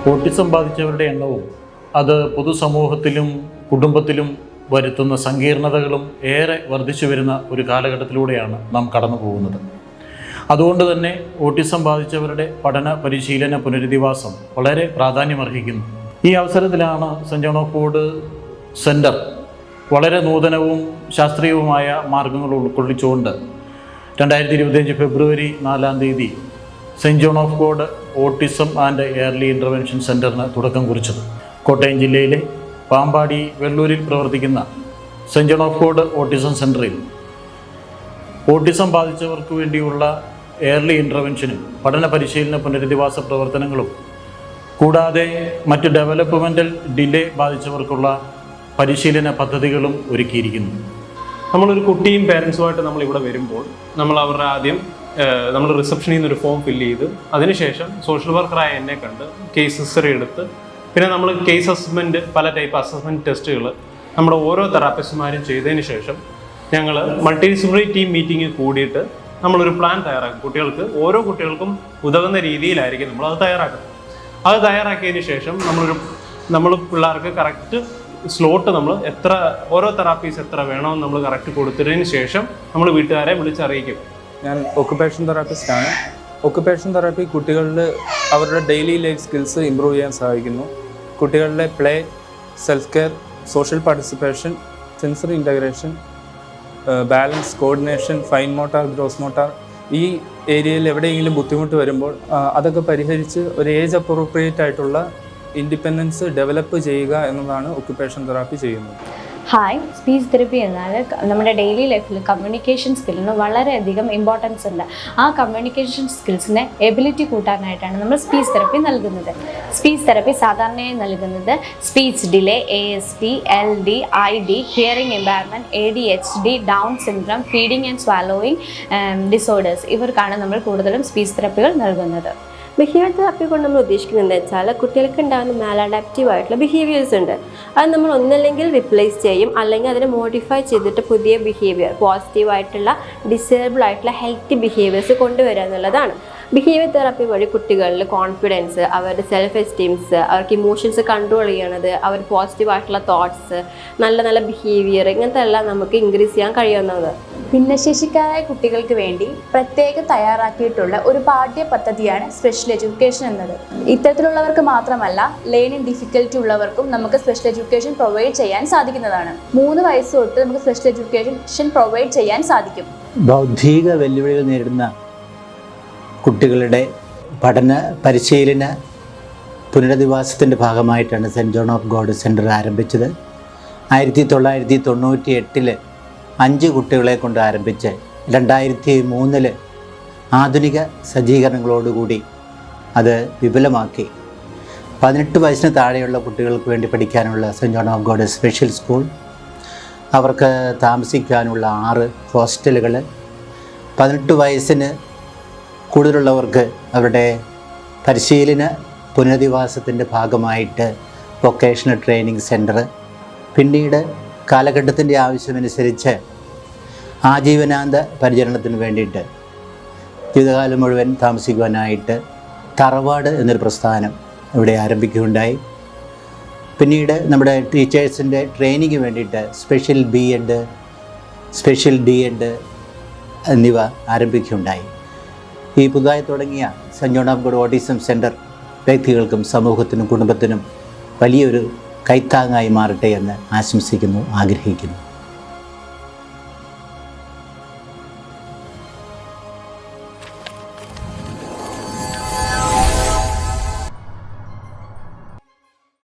Autism ബാധിച്ചവരുടെ എണ്ണവും അത് പൊതുസമൂഹത്തിലും കുടുംബത്തിലും വരുത്തുന്ന സങ്കീർണതകളും ഏറെ വർദ്ധിച്ചു വരുന്ന ഒരു കാലഘട്ടത്തിലൂടെയാണ് നാം കടന്നു പോകുന്നത്. അതുകൊണ്ട് തന്നെ ഓട്ടിസം ബാധിച്ചവരുടെ പഠന പരിശീലന പുനരധിവാസം വളരെ പ്രാധാന്യമർഹിക്കുന്നു. ഈ അവസരത്തിലാണ് Saint John of God centre വളരെ നൂതനവും ശാസ്ത്രീയവുമായ മാർഗങ്ങൾ ഉൾക്കൊള്ളിച്ചുകൊണ്ട് 2025 ഫെബ്രുവരി 4 Saint John of God autism and early intervention സെൻറ്ററിന് തുടക്കം കുറിച്ചത്. കോട്ടയം ജില്ലയിലെ പാമ്പാടി വെള്ളൂരിൽ പ്രവർത്തിക്കുന്ന Saint John of God autism സെൻറ്ററിൽ ഓട്ടിസം ബാധിച്ചവർക്ക് വേണ്ടിയുള്ള എയർലി ഇൻ്റർവെൻഷനും പഠന പരിശീലന പുനരധിവാസ പ്രവർത്തനങ്ങളും കൂടാതെ മറ്റ് ഡെവലപ്മെൻ്റൽ ഡിലേ ബാധിച്ചവർക്കുള്ള പരിശീലന പദ്ധതികളും ഒരുക്കിയിരിക്കുന്നു. നമ്മളൊരു കുട്ടിയും പേരൻസുമായിട്ട് നമ്മളിവിടെ വരുമ്പോൾ നമ്മൾ അവരുടെ ആദ്യം നമ്മൾ റിസപ്ഷനിൽ നിന്നൊരു ഫോം ഫില്ല് ചെയ്ത് അതിനുശേഷം സോഷ്യൽ വർക്കറായ എന്നെ കണ്ട് കേസ് ഹിസ്റ്ററി എടുത്ത് പിന്നെ നമ്മൾ കേസ് അസസ്മെൻറ്റ് പല ടൈപ്പ് അസസ്മെൻറ്റ് ടെസ്റ്റുകൾ നമ്മുടെ ഓരോ തെറാപ്പിസ്റ്റുമാരും ചെയ്തതിന് ശേഷം ഞങ്ങൾ മൾട്ടി ഡിസിപ്ലിനറി ടീം മീറ്റിംഗ് കൂടിയിട്ട് നമ്മളൊരു പ്ലാൻ തയ്യാറാക്കും. ഓരോ കുട്ടികൾക്കും ഉതകുന്ന രീതിയിലായിരിക്കും നമ്മളത് തയ്യാറാക്കുന്നത്. അത് തയ്യാറാക്കിയതിന് ശേഷം നമ്മൾ പിള്ളേർക്ക് കറക്റ്റ് സ്ലോട്ട് നമ്മൾ ഓരോ തെറാപ്പീസ് എത്ര വേണമെന്ന് നമ്മൾ കറക്റ്റ് കൊടുത്തതിന് ശേഷം നമ്മൾ വീട്ടുകാരെ വിളിച്ചറിയിക്കും. ഞാൻ ഒക്കുപേഷൻ തെറാപ്പിസ്റ്റാണ്. ഒക്കുപേഷൻ തെറാപ്പി കുട്ടികളിൽ അവരുടെ ഡെയിലി ലൈഫ് സ്കിൽസ് ഇമ്പ്രൂവ് ചെയ്യാൻ സഹായിക്കുന്നു. കുട്ടികളിലെ play, self care, social participation, sensory integration, balance, coordination, fine motor, gross motor ഈ ഏരിയയിൽ എവിടെയെങ്കിലും ബുദ്ധിമുട്ട് വരുമ്പോൾ അതൊക്കെ പരിഹരിച്ച് ഒരു ഏജ് അപ്രോപ്രിയേറ്റ് ആയിട്ടുള്ള ഇൻഡിപെൻഡൻസ് ഡെവലപ്പ് ചെയ്യുക എന്നതാണ് ഒക്കുപേഷൻ തെറാപ്പി ചെയ്യുന്നത്. ഹായ്, സ്പീച്ച് തെറപ്പി എന്നാൽ നമ്മുടെ ഡെയിലി ലൈഫിൽ കമ്മ്യൂണിക്കേഷൻ സ്കില്ലിന് വളരെയധികം ഇമ്പോർട്ടൻസ് ഉണ്ട്. ആ കമ്മ്യൂണിക്കേഷൻ സ്കിൽസിനെ എബിലിറ്റി കൂട്ടാനായിട്ടാണ് നമ്മൾ സ്പീച്ച് തെറപ്പി നൽകുന്നത്. സ്പീച്ച് തെറപ്പി സാധാരണയായി നൽകുന്നത് speech delay, ASD, LD, ID, hearing impairment, ADHD, Down syndrome, feeding and swallowing disorders ഇവർക്കാണ് നമ്മൾ കൂടുതലും സ്പീച്ച് തെറപ്പികൾ നൽകുന്നത്. ബിഹേവിയർ തെറാപ്പി കൊണ്ട് നമ്മൾ ഉദ്ദേശിക്കുന്നത് എന്താ വെച്ചാൽ കുട്ടികൾക്ക് ഉണ്ടാകുന്ന മാലഡാപ്റ്റീവ് ആയിട്ടുള്ള ബിഹേവിയേഴ്സ് ഉണ്ട്. അത് നമ്മൾ ഒന്നല്ലെങ്കിൽ റിപ്ലേസ് ചെയ്യും, അല്ലെങ്കിൽ അതിനെ മോഡിഫൈ ചെയ്തിട്ട് പുതിയ ബിഹേവിയർ, പോസിറ്റീവായിട്ടുള്ള ഡിസേബിൾ ആയിട്ടുള്ള ഹെൽത്തി ബിഹേവിയേഴ്സ് കൊണ്ടുവരിക എന്നുള്ളതാണ്. ബിഹേവിയർ തെറാപ്പി വഴി കുട്ടികളിൽ കോൺഫിഡൻസ്, അവരുടെ സെൽഫ് എസ്റ്റീംസ്, അവർക്ക് ഇമോഷൻസ് കൺട്രോൾ ചെയ്യണത്, അവർ പോസിറ്റീവായിട്ടുള്ള തോട്ട്സ്, നല്ല നല്ല ബിഹേവിയർ ഇങ്ങനത്തെ എല്ലാം നമുക്ക് ഇൻക്രീസ് ചെയ്യാൻ കഴിയുന്നത്. ഭിന്നശേഷിക്കാരായ കുട്ടികൾക്ക് വേണ്ടി പ്രത്യേകം തയ്യാറാക്കിയിട്ടുള്ള ഒരു പാഠ്യ പദ്ധതിയാണ് സ്പെഷ്യൽ എഡ്യൂക്കേഷൻ എന്നത്. ഇത്തരത്തിലുള്ളവർക്ക് മാത്രമല്ല, ലേണിംഗ് ഡിഫിക്കൽറ്റി ഉള്ളവർക്കും നമുക്ക് സ്പെഷ്യൽ എഡ്യൂക്കേഷൻ പ്രൊവൈഡ് ചെയ്യാൻ സാധിക്കുന്നതാണ്. 3 വയസ്സ് തൊട്ട് നമുക്ക് സ്പെഷ്യൽ എഡ്യൂക്കേഷൻ പ്രൊവൈഡ് ചെയ്യാൻ സാധിക്കും. ബൗദ്ധിക വെല്ലുവിളികൾ നേരിടുന്ന കുട്ടികളുടെ പഠന പരിശീലന പുനരധിവാസത്തിൻ്റെ ഭാഗമായിട്ടാണ് Saint John of God centre ആരംഭിച്ചത്. 1998 5 കുട്ടികളെ കൊണ്ട് ആരംഭിച്ച് 2003 ആധുനിക സജ്ജീകരണങ്ങളോടുകൂടി അത് വിപുലമാക്കി 18 വയസ്സിന് താഴെയുള്ള കുട്ടികൾക്ക് വേണ്ടി പഠിക്കാനുള്ള Saint John of God special school, അവർക്ക് താമസിക്കാനുള്ള 6 ഹോസ്റ്റലുകൾ, 18 വയസ്സിന് കൂടുതലുള്ളവർക്ക് അവരുടെ പരിശീലന പുനരധിവാസത്തിൻ്റെ ഭാഗമായിട്ട് വൊക്കേഷണൽ ട്രെയിനിങ് സെൻറ്റർ, പിന്നീട് കാലഘട്ടത്തിൻ്റെ ആവശ്യമനുസരിച്ച് ആജീവനാന്ത പരിചരണത്തിന് വേണ്ടിയിട്ട് ജീവിതകാലം മുഴുവൻ താമസിക്കുവാനായിട്ട് തറവാട് എന്നൊരു പ്രസ്ഥാനം ഇവിടെ ആരംഭിക്കുകയുണ്ടായി. പിന്നീട് നമ്മുടെ ടീച്ചേഴ്സിൻ്റെ ട്രെയിനിങ്ങിന് വേണ്ടിയിട്ട് സ്പെഷ്യൽ B.Ed, സ്പെഷ്യൽ D.Ed എന്നിവ ആരംഭിക്കുകയുണ്ടായി. ഈ പുതുതായി തുടങ്ങിയ saint John of God autism centre വ്യക്തികൾക്കും സമൂഹത്തിനും കുടുംബത്തിനും വലിയൊരു കൈത്താങ്ങായി മാറട്ടെ എന്ന് ആശംസിക്കുന്നു, ആഗ്രഹിക്കുന്നു.